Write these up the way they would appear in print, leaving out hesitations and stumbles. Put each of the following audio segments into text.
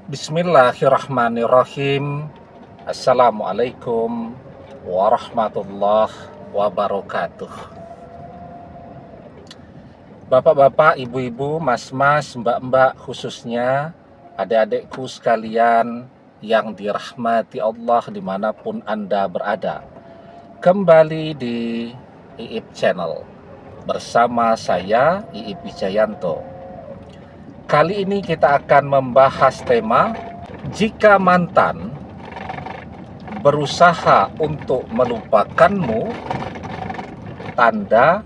Bismillahirrahmanirrahim. Assalamualaikum warahmatullahi wabarakatuh. Bapak-bapak, ibu-ibu, mas-mas, mbak-mbak, khususnya adik-adikku sekalian yang dirahmati Allah dimanapun Anda berada. Kembali di IIP Channel bersama saya, IIP Wijayanto. Kali ini kita akan membahas tema jika mantan berusaha untuk melupakanmu, tanda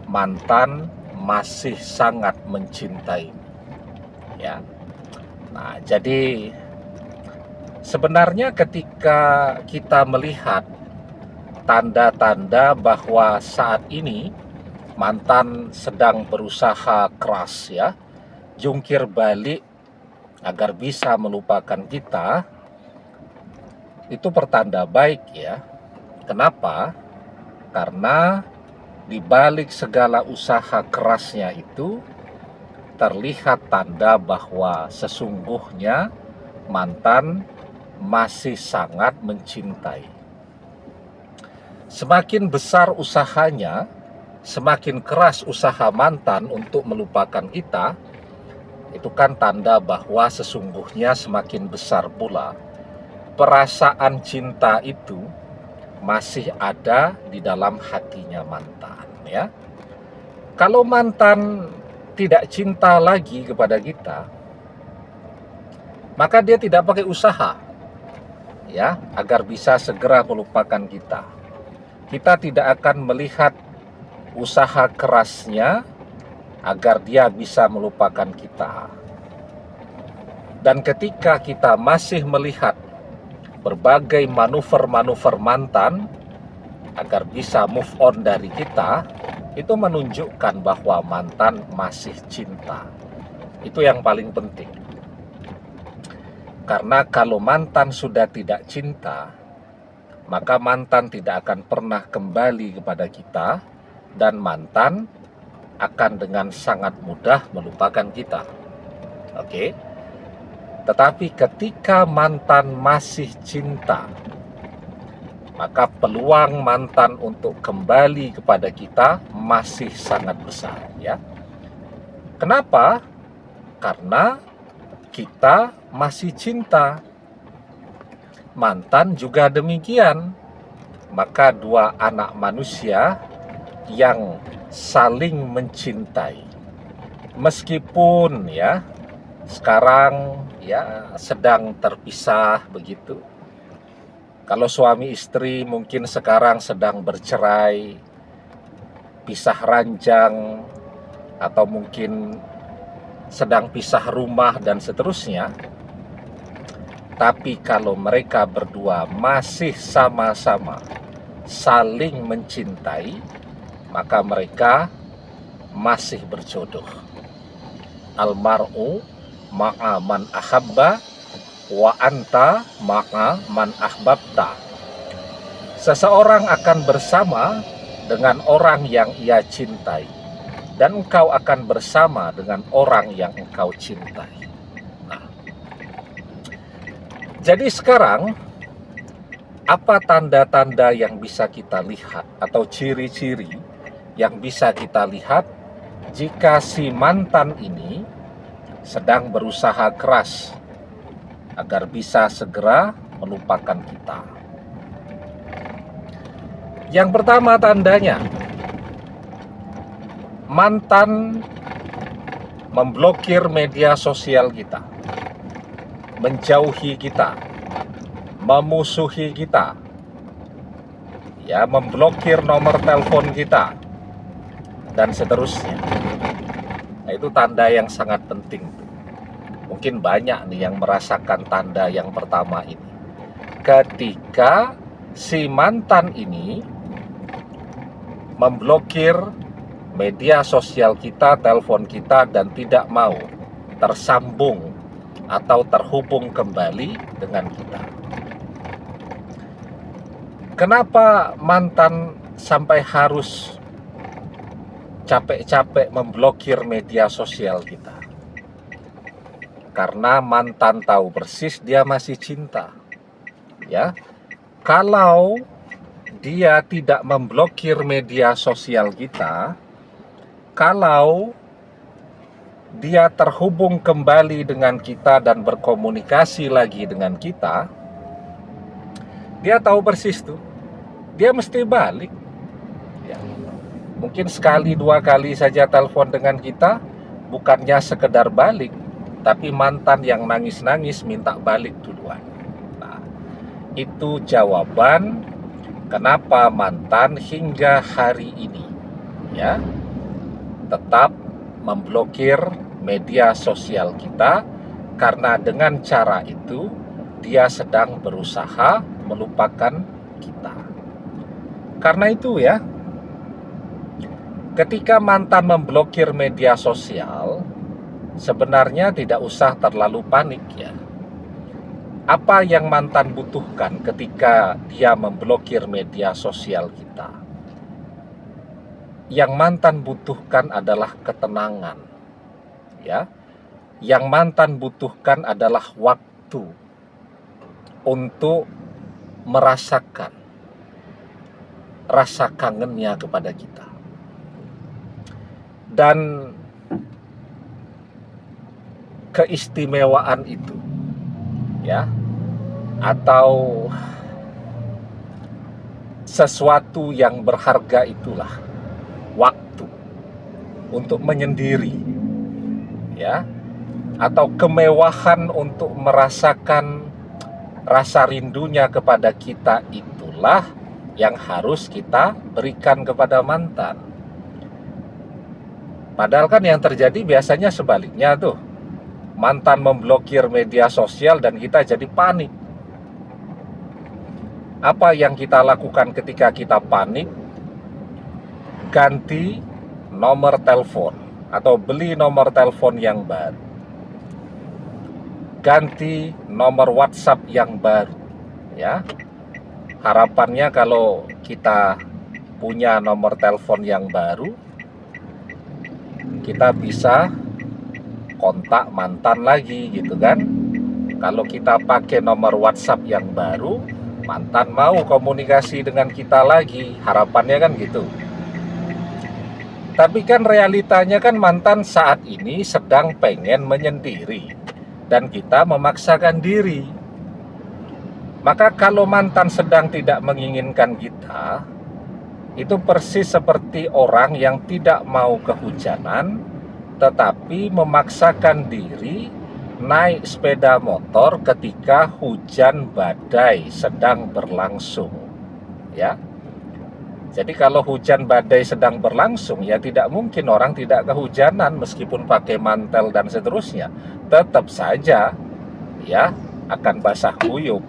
mantan masih sangat mencintai. Ya. Nah, jadi sebenarnya ketika kita melihat tanda-tanda bahwa saat ini mantan sedang berusaha keras ya, jungkir balik agar bisa melupakan kita, itu pertanda baik ya. Kenapa? Karena di balik segala usaha kerasnya itu terlihat tanda bahwa sesungguhnya mantan masih sangat mencintai. Semakin besar usahanya, semakin keras usaha mantan untuk melupakan kita, itu kan tanda bahwa sesungguhnya semakin besar pula perasaan cinta itu masih ada di dalam hatinya mantan ya. Kalau mantan tidak cinta lagi kepada kita, maka dia tidak pakai usaha ya agar bisa segera melupakan kita. Kita tidak akan melihat usaha kerasnya agar dia bisa melupakan kita. Dan ketika kita masih melihat berbagai manuver-manuver mantan agar bisa move on dari kita, itu menunjukkan bahwa mantan masih cinta. Itu yang paling penting. Karena kalau mantan sudah tidak cinta, maka mantan tidak akan pernah kembali kepada kita, dan mantan akan dengan sangat mudah melupakan kita. Oke. Tetapi ketika mantan masih cinta, maka peluang mantan untuk kembali kepada kita masih sangat besar ya. Kenapa? Karena kita masih cinta. Mantan juga demikian. Maka dua anak manusia yang saling mencintai, meskipun ya sekarang ya sedang terpisah begitu. Kalau suami istri mungkin sekarang sedang bercerai, pisah ranjang, atau mungkin sedang pisah rumah dan seterusnya. Tapi kalau mereka berdua masih sama-sama saling mencintai, maka mereka masih berjodoh. Almar'u ma'a man ahabba wa anta ma'a man ahbabta. Seseorang akan bersama dengan orang yang ia cintai, dan engkau akan bersama dengan orang yang engkau cintai. Nah, jadi sekarang apa tanda-tanda yang bisa kita lihat atau ciri-ciri yang bisa kita lihat jika si mantan ini sedang berusaha keras agar bisa segera melupakan kita? Yang pertama tandanya, mantan memblokir media sosial kita, menjauhi kita, memusuhi kita, ya, memblokir nomor telepon kita, dan seterusnya. Nah, itu tanda yang sangat penting. Mungkin banyak nih yang merasakan tanda yang pertama ini. Ketika si mantan ini memblokir media sosial kita, telepon kita, dan tidak mau tersambung atau terhubung kembali dengan kita. Kenapa mantan sampai harus capek-capek memblokir media sosial kita? Karena mantan tahu persis dia masih cinta. Ya. Kalau dia tidak memblokir media sosial kita, kalau dia terhubung kembali dengan kita dan berkomunikasi lagi dengan kita, dia tahu persis tuh, dia mesti balik. Ya. Mungkin sekali dua kali saja telepon dengan kita, bukannya sekedar balik, tapi mantan yang nangis-nangis minta balik duluan. Nah, itu jawaban kenapa mantan hingga hari ini ya tetap memblokir media sosial kita, karena dengan cara itu dia sedang berusaha melupakan kita. Karena itu ya, ketika mantan memblokir media sosial, sebenarnya tidak usah terlalu panik ya. Apa yang mantan butuhkan ketika dia memblokir media sosial kita? Yang mantan butuhkan adalah ketenangan. Ya. Yang mantan butuhkan adalah waktu untuk merasakan rasa kangennya kepada kita. Dan keistimewaan itu ya, atau sesuatu yang berharga itulah waktu untuk menyendiri ya, atau kemewahan untuk merasakan rasa rindunya kepada kita, itulah yang harus kita berikan kepada mantan. Padahal kan yang terjadi biasanya sebaliknya tuh, mantan memblokir media sosial dan kita jadi panik. Apa yang kita lakukan ketika kita panik? Ganti nomor telepon atau beli nomor telepon yang baru, ganti nomor WhatsApp yang baru ya. Harapannya kalau kita punya nomor telepon yang baru, kita bisa kontak mantan lagi gitu kan. Kalau kita pakai nomor WhatsApp yang baru, mantan mau komunikasi dengan kita lagi, harapannya kan gitu. Tapi kan realitanya kan mantan saat ini sedang pengen menyendiri dan kita memaksakan diri. Maka kalau mantan sedang tidak menginginkan kita, itu persis seperti orang yang tidak mau kehujanan tetapi memaksakan diri naik sepeda motor ketika hujan badai sedang berlangsung ya. Jadi kalau hujan badai sedang berlangsung, ya tidak mungkin orang tidak kehujanan meskipun pakai mantel dan seterusnya. Tetap saja ya akan basah kuyup.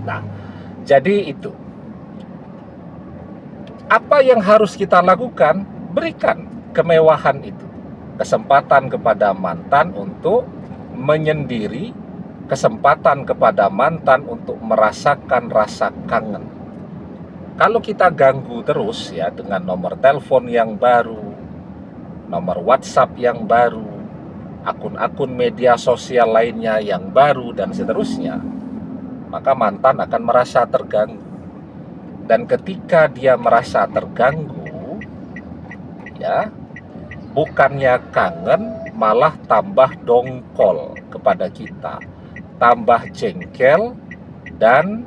Nah, jadi itu. Apa yang harus kita lakukan? Berikan kemewahan itu. Kesempatan kepada mantan untuk menyendiri, kesempatan kepada mantan untuk merasakan rasa kangen. Kalau kita ganggu terus ya dengan nomor telepon yang baru, nomor WhatsApp yang baru, akun-akun media sosial lainnya yang baru dan seterusnya, maka mantan akan merasa terganggu. Dan ketika dia merasa terganggu, ya, bukannya kangen, malah tambah dongkol kepada kita, tambah jengkel dan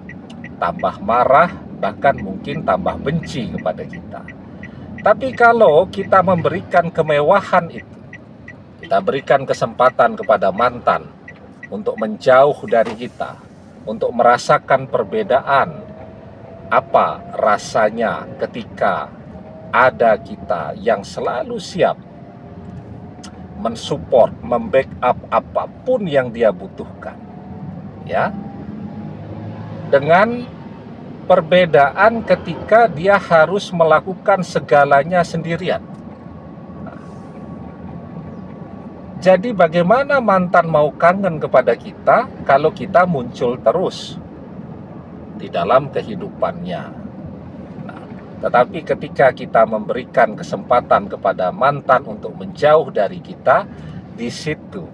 tambah marah, bahkan mungkin tambah benci kepada kita. Tapi kalau kita memberikan kemewahan itu, kita berikan kesempatan kepada mantan untuk menjauh dari kita, untuk merasakan perbedaan apa rasanya ketika ada kita yang selalu siap mensupport, membackup apapun yang dia butuhkan, ya, dengan perbedaan ketika dia harus melakukan segalanya sendirian. Jadi bagaimana mantan mau kangen kepada kita kalau kita muncul terus di dalam kehidupannya? Nah, tetapi ketika kita memberikan kesempatan kepada mantan untuk menjauh dari kita, di situ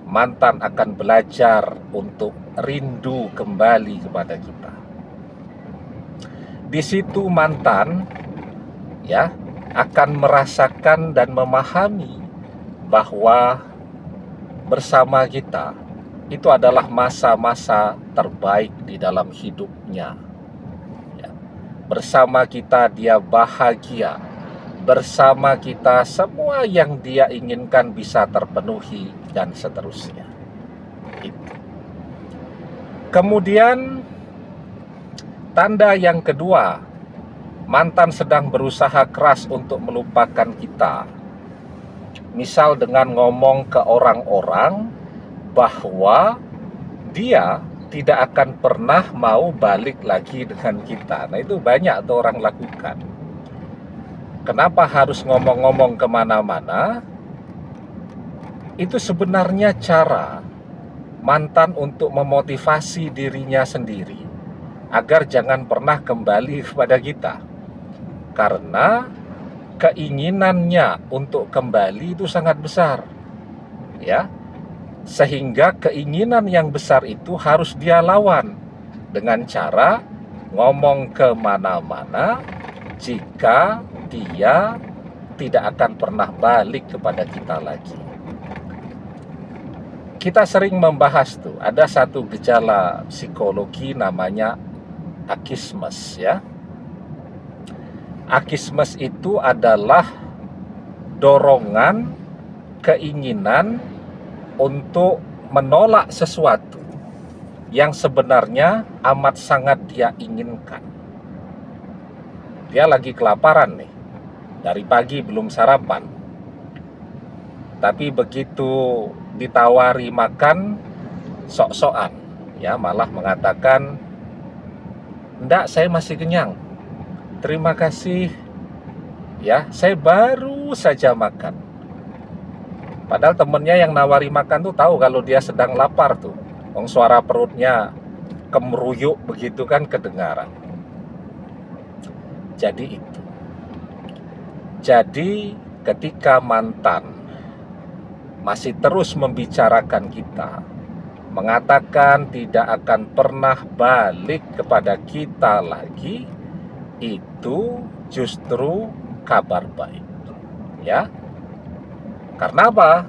mantan akan belajar untuk rindu kembali kepada kita. Di situ mantan ya akan merasakan dan memahami bahwa bersama kita itu adalah masa-masa terbaik di dalam hidupnya. Ya. Bersama kita dia bahagia, bersama kita semua yang dia inginkan bisa terpenuhi dan seterusnya. Itu. Kemudian tanda yang kedua, mantan sedang berusaha keras untuk melupakan kita. Misal dengan ngomong ke orang-orang bahwa dia tidak akan pernah mau balik lagi dengan kita. Nah, itu banyak tuh orang lakukan. Kenapa harus ngomong-ngomong kemana-mana? Itu sebenarnya cara mantan untuk memotivasi dirinya sendiri agar jangan pernah kembali kepada kita. Karena keinginannya untuk kembali itu sangat besar. Ya. Sehingga keinginan yang besar itu harus dia lawan dengan cara ngomong kemana-mana jika dia tidak akan pernah balik kepada kita lagi. Kita sering membahas tuh, ada satu gejala psikologi namanya akismes ya. Akismes itu adalah dorongan, keinginan untuk menolak sesuatu yang sebenarnya amat sangat dia inginkan. Dia lagi kelaparan nih, dari pagi belum sarapan. Tapi begitu ditawari makan, sok-sokan, ya malah mengatakan, "Enggak, saya masih kenyang. Terima kasih. Ya, saya baru saja makan." Padahal temennya yang nawari makan tuh tahu kalau dia sedang lapar tuh. Suara perutnya kemeruyuk begitu kan kedengaran. Jadi itu. Jadi ketika mantan masih terus membicarakan kita, mengatakan tidak akan pernah balik kepada kita lagi, itu justru kabar baik. Ya. Karena apa?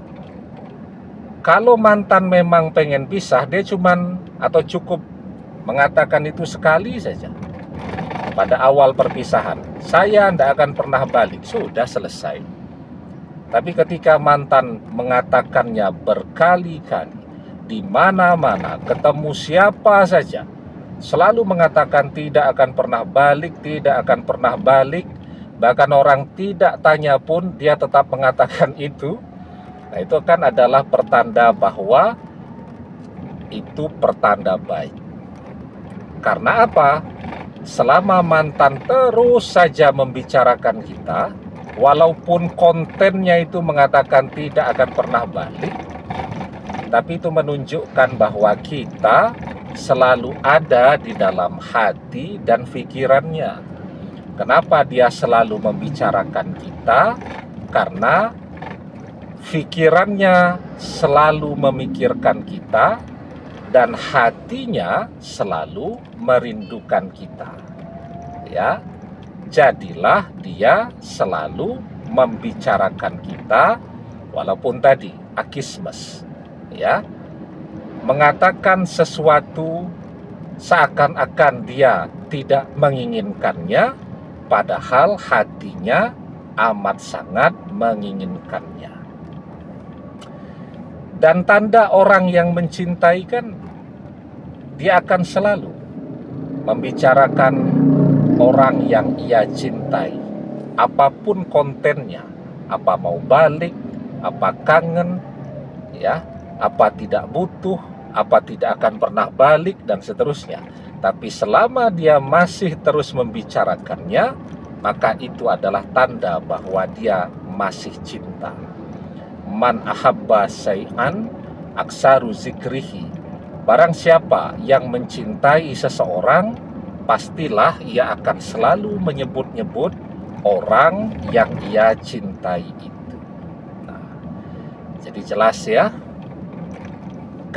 Kalau mantan memang pengen pisah, dia cukup mengatakan itu sekali saja. Pada awal perpisahan, saya tidak akan pernah balik, sudah selesai. Tapi ketika mantan mengatakannya berkali-kali, di mana-mana, ketemu siapa saja, selalu mengatakan tidak akan pernah balik, tidak akan pernah balik, bahkan orang tidak tanya pun dia tetap mengatakan itu. Nah, itu kan adalah pertanda bahwa itu pertanda baik. Karena apa? Selama mantan terus saja membicarakan kita, walaupun kontennya itu mengatakan tidak akan pernah balik, tapi itu menunjukkan bahwa kita selalu ada di dalam hati dan pikirannya. Kenapa dia selalu membicarakan kita? Karena pikirannya selalu memikirkan kita dan hatinya selalu merindukan kita. Ya, jadilah dia selalu membicarakan kita, walaupun tadi akismes, ya, mengatakan sesuatu seakan-akan dia tidak menginginkannya, padahal hatinya amat sangat menginginkannya. Dan tanda orang yang mencintai kan, dia akan selalu membicarakan orang yang ia cintai, apapun kontennya, apa mau balik, apa kangen, ya, apa tidak butuh, apa tidak akan pernah balik, dan seterusnya. Tapi selama dia masih terus membicarakannya, maka itu adalah tanda bahwa dia masih cinta. Man ahabba syai'an aksaru zikrihi. Barang siapa yang mencintai seseorang, pastilah ia akan selalu menyebut-nyebut orang yang ia cintai itu. Nah, jadi jelas ya,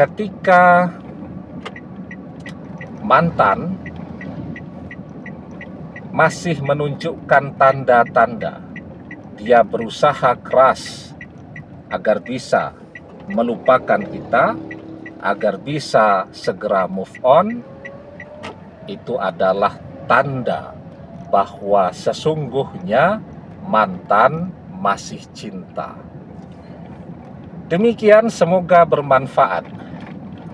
ketika mantan masih menunjukkan tanda-tanda dia berusaha keras agar bisa melupakan kita, agar bisa segera move on, itu adalah tanda bahwa sesungguhnya mantan masih cinta. Demikian, semoga bermanfaat.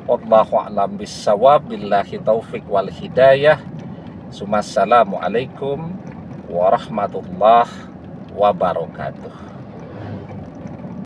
Wallahu a'lam bissawab, billahi taufik wal hidayah. Assalamualaikum warahmatullahi wabarakatuh.